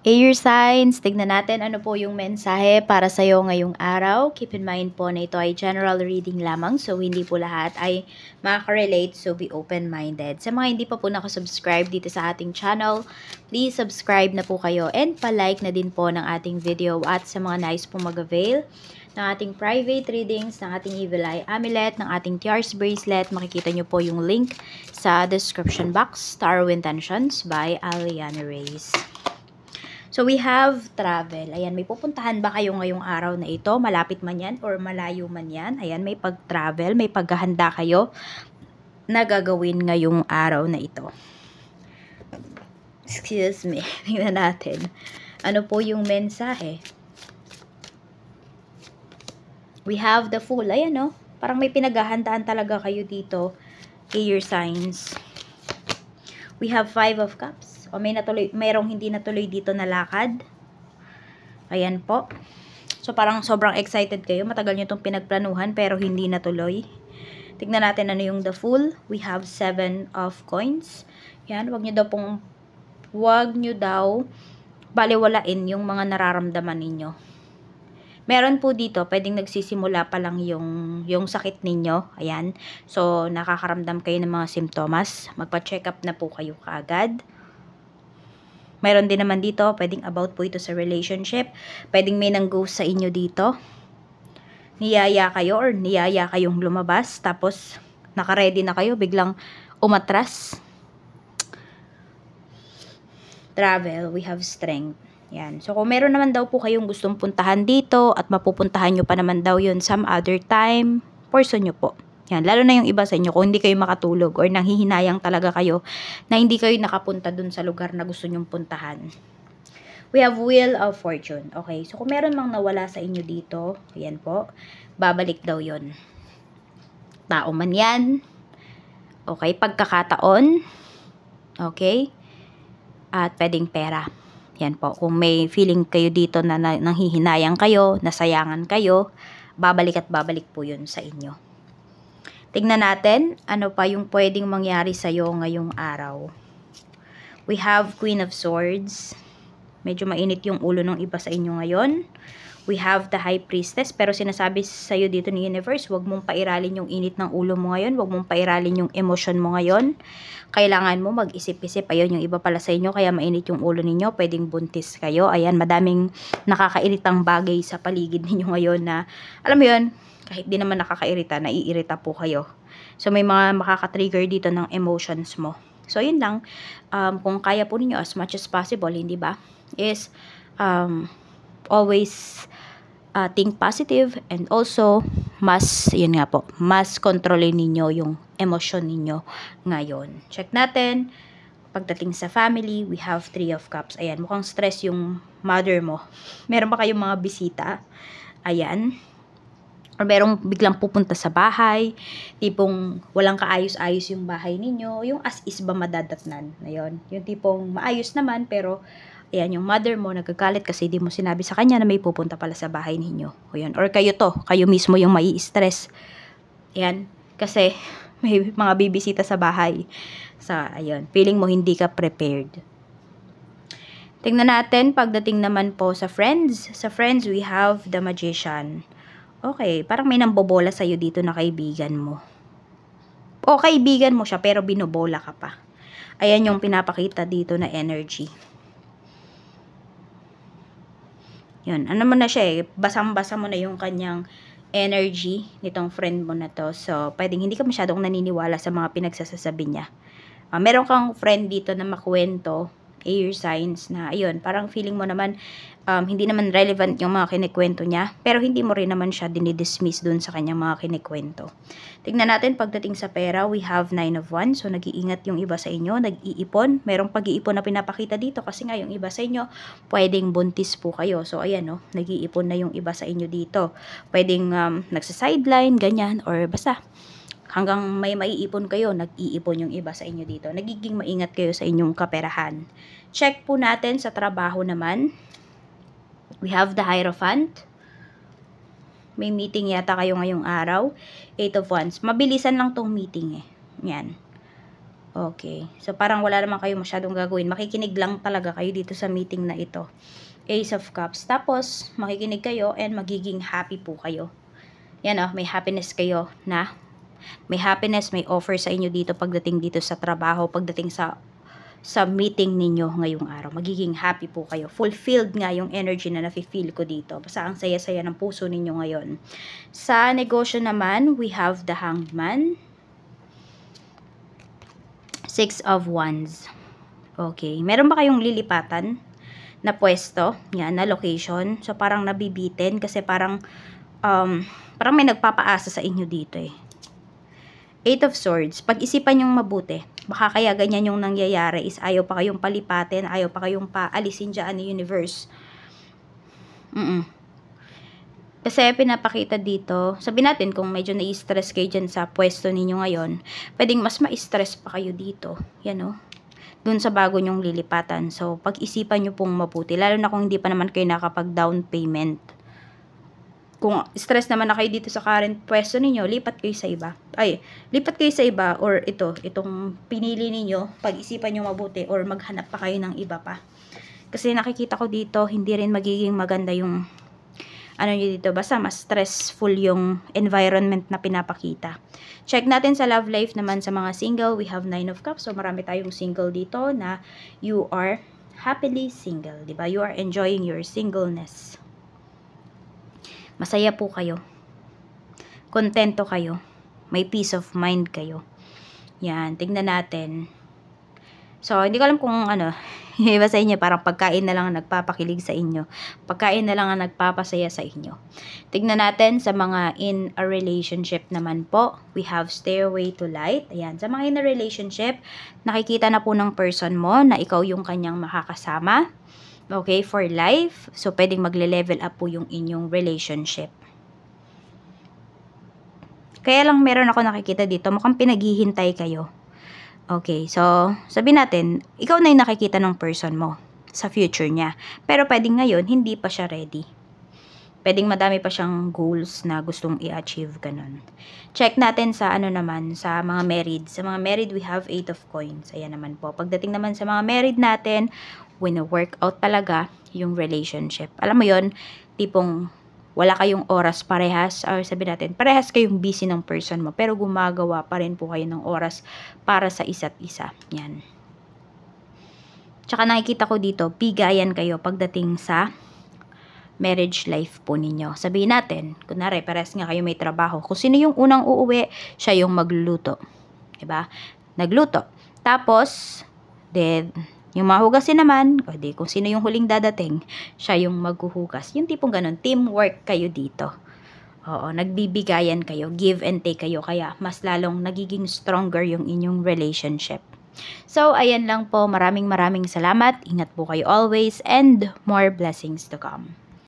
Air signs, tignan natin ano po yung mensahe para sa'yo ngayong araw. Keep in mind po na ito ay general reading lamang, so hindi po lahat ay makaka-relate, so be open-minded. Sa mga hindi pa po nakasubscribe dito sa ating channel, please subscribe na po kayo and pa-like na din po ng ating video. At sa mga nais po mag-avail ng ating private readings, ng ating Evil Eye Amulet, ng ating Tiars Bracelet, makikita nyo po yung link sa description box. Tarot Intentions by Aliana Reyes. So, we have travel. Ayan, may pupuntahan ba kayo ngayong araw na ito? Malapit man yan or malayo man yan. Ayan, may pag-travel, may paghahanda kayo na gagawin ngayong araw na ito. Excuse me. Tingnan natin. Ano po yung mensahe? We have the Fool. Ayan, no? Parang may pinaghahandaan talaga kayo dito. Air signs. We have 5 of Cups. O mayroong hindi natuloy dito na lakad. Ayan po. So parang sobrang excited kayo. Matagal nyo itong pinagplanuhan pero hindi natuloy. Tignan natin ano yung the Fool. We have 7 of Coins. Yan, wag nyo daw baliwalain yung mga nararamdaman ninyo. Meron po dito, pwedeng nagsisimula pa lang yung sakit ninyo. Ayan. So, nakakaramdam kayo ng mga simptomas. Magpa-check up na po kayo kaagad. Meron din naman dito, pwedeng about po ito sa relationship. Pwedeng may nang-ghost sa inyo dito. Niyaya kayo or niyaya kayong lumabas. Tapos, naka-ready na kayo, biglang umatras. Travel, we have strength. Yan. So, kung meron naman daw po kayong gustong puntahan dito at mapupuntahan nyo pa naman daw yun some other time, person nyo po. Yan, lalo na yung iba sa inyo, kung hindi kayo makatulog or nanghihinayang talaga kayo na hindi kayo nakapunta dun sa lugar na gusto nyong puntahan. We have Wheel of Fortune. Okay, so kung meron mang nawala sa inyo dito, ayan po, babalik daw yon. Tao man yan. Okay, pagkakataon. Okay. At pwedeng pera. Yan po, kung may feeling kayo dito na nanghihinayang kayo, nasayangan kayo, babalik at babalik po yun sa inyo. Tignan natin, ano pa yung pwedeng mangyari sa'yo ngayong araw. We have Queen of Swords. Medyo mainit yung ulo ng iba sa inyo ngayon. We have the High Priestess. Pero sinasabi sa'yo dito ni Universe, huwag mong pairalin yung init ng ulo mo ngayon. Huwag mong pairalin yung emosyon mo ngayon. Kailangan mo mag-isip-isip. Ayun, yung iba pala sa inyo, kaya mainit yung ulo ninyo. Pwedeng buntis kayo. Ayan, madaming nakakairitang bagay sa paligid ninyo ngayon na, alam mo yun, kahit di naman nakakairita, naiirita po kayo. So, may mga makaka-trigger dito ng emotions mo. So, yun lang. Kung kaya po ninyo as much as possible, hindi ba? Is, always think positive and also, yun nga po, mas kontrolin ninyo yung emosyon ninyo ngayon. Check natin. Pagdating sa family, we have 3 of Cups. Ayan, mukhang stress yung mother mo. Meron ba kayong mga bisita? Ayan. Or merong biglang pupunta sa bahay, tipong walang kaayos-ayos yung bahay ninyo, yung as is ba madadatnan, ayun, yung tipong maayos naman, pero, ayan, yung mother mo nagagalit kasi di mo sinabi sa kanya na may pupunta pala sa bahay ninyo, ayun, or kayo mismo yung mai-stress, ayan, kasi, may mga bibisita sa bahay, ayun, feeling mo hindi ka prepared. Tingnan natin, pagdating naman po sa friends, we have the Magician. Okay, parang may nambobola sa'yo dito na kaibigan mo. O, kaibigan mo siya, pero binobola ka pa. Ayan yung pinapakita dito na energy. Yun, ano mo na siya eh, basang-basa mo na yung kanyang energy nitong friend mo na to. So, pwedeng hindi ka masyadong naniniwala sa mga pinagsasasabi niya. Meron kang friend dito na makwento, air signs na, ayun, parang feeling mo naman, hindi naman relevant yung mga kinikwento niya, pero hindi mo rin naman siya dinidismiss dun sa kanyang mga kinikwento. Tignan natin, pagdating sa pera, we have 9 of Wands, so nag-iingat yung iba sa inyo, nag-iipon, merong pag-iipon na pinapakita dito, kasi nga yung iba sa inyo, pwedeng buntis po kayo, so ayan no, nag-iipon na yung iba sa inyo dito, pwedeng nagsa-sideline, ganyan, or basta, hanggang may maiipon kayo, nag-iipon yung iba sa inyo dito. Nagiging maingat kayo sa inyong kaperahan. Check po natin sa trabaho naman. We have the Hierophant. May meeting yata kayo ngayong araw. 8 of Wands. Mabilisan lang tong meeting eh. Yan. Okay. So, parang wala naman kayo masyadong gagawin. Makikinig lang talaga kayo dito sa meeting na ito. Ace of Cups. Tapos, makikinig kayo and magiging happy po kayo. Yan may happiness kayo na may happiness, may offer sa inyo dito pagdating dito sa trabaho, pagdating sa meeting ninyo ngayong araw. Magiging happy po kayo. Fulfilled nga yung energy na nafe-feel ko dito. Basta ang saya-saya ng puso ninyo ngayon. Sa negosyo naman, we have the Hanged Man. 6 of Wands. Okay. Meron ba kayong lilipatan na pwesto? Yan, na location. So, parang nabibitin kasi parang may nagpapaasa sa inyo dito eh. 8 of Swords. Pag-isipan yung mabuti. Baka kaya ganyan yung nangyayari is ayaw pa kayong palipatin, ayaw pa kayong paalisin dyan ni universe. Kasi pinapakita dito, sabihin natin kung medyo na-stress kayo dyan sa pwesto ninyo ngayon, pwedeng mas ma-stress pa kayo dito. Yan dun sa bago nyong lilipatan. So, pag-isipan nyo pong mabuti. Lalo na kung hindi pa naman kayo nakapag-down payment. Kung stress naman na kayo dito sa current pwesto ninyo, lipat kayo sa iba. Lipat kayo sa iba or itong pinili ninyo, pag-isipan nyo mabuti or maghanap pa kayo ng iba pa. Kasi nakikita ko dito, hindi rin magiging maganda yung nyo dito, basta mas stressful yung environment na pinapakita. Check natin sa love life naman sa mga single, we have 9 of Cups. So, marami tayong single dito na you are happily single, diba? You are enjoying your singleness. Masaya po kayo. Kontento kayo. May peace of mind kayo. Yan, tignan natin. So, hindi ko alam kung iba sa inyo, parang pagkain na lang ang nagpapakilig sa inyo. Pagkain na lang ang nagpapasaya sa inyo. Tignan natin sa mga in a relationship naman po. We have Stairway to Light. Ayan, sa mga in a relationship, nakikita na po ng person mo na ikaw yung kanyang makakasama. Okay, for life. So, pwedeng magle-level up po yung inyong relationship. Kaya lang meron ako nakikita dito, mukhang pinaghihintay kayo. Okay, so, sabihin natin, ikaw na yung nakikita ng person mo sa future niya. Pero pwedeng ngayon, hindi pa siya ready. Pwedeng madami pa siyang goals na gustong i-achieve, ganun. Check natin sa naman, sa mga married. Sa mga married, we have 8 of Coins. Ayan naman po. Pagdating naman sa mga married natin, wina-work out talaga yung relationship. Alam mo yon, tipong wala kayong oras parehas, or sabihin natin, parehas kayong busy ng person mo, pero gumagawa pa rin po kayo ng oras para sa isa't isa. Yan. Tsaka nakikita ko dito, bigayan kayo pagdating sa marriage life po ninyo. Sabihin natin, kunwari, parehas nga kayo may trabaho. Kung sino yung unang uuwi, siya yung magluluto. Diba? Nagluto. Tapos, yung mahugasin naman, o kung sino yung huling dadating, siya yung maghuhugas. Yung tipong ganun, teamwork kayo dito. Oo, nagbibigayan kayo, give and take kayo, kaya mas lalong nagiging stronger yung inyong relationship. So, ayan lang po, maraming salamat, ingat po kayo always, and more blessings to come.